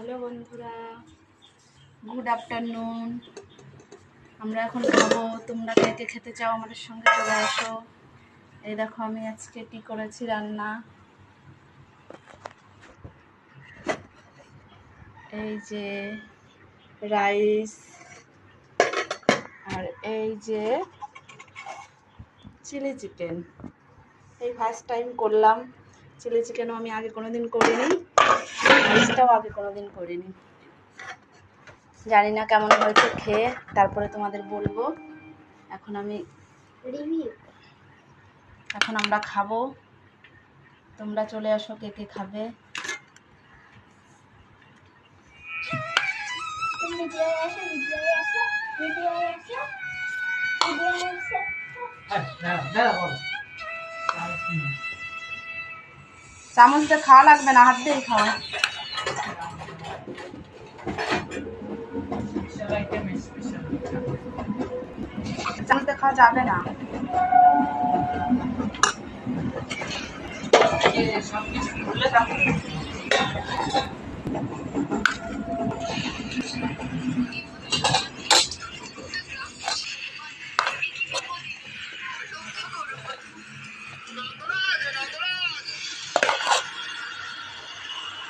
Hello বন্ধুরা, good afternoon. আমরা এখন খাবো। তোমরা কে কে খেতে চাও আমাদের সঙ্গে চলে আসো। এই দেখো আমি আজকে কি করেছি রান্না। এই যে রাইস, আর এই যে চিলি চিকেন। এই ফার্স্ট টাইম করলাম। চিলি চিকেনও আমি আগে কোনোদিন করিনি, রাইসটাও আগে কোনোদিন করিনি। জানি না কেমন হয়েছে খেয়ে, তারপরে তোমাদের বলবো। এখন আমরা খাবো। তোমরা চলে আসো কে কে খাবে। চামচ দিয়ে খাওয়া লাগবে না, হাত দিয়েই খাওয়া। চামচ দিয়ে খাওয়া যাবে না। সবকিছু খুললে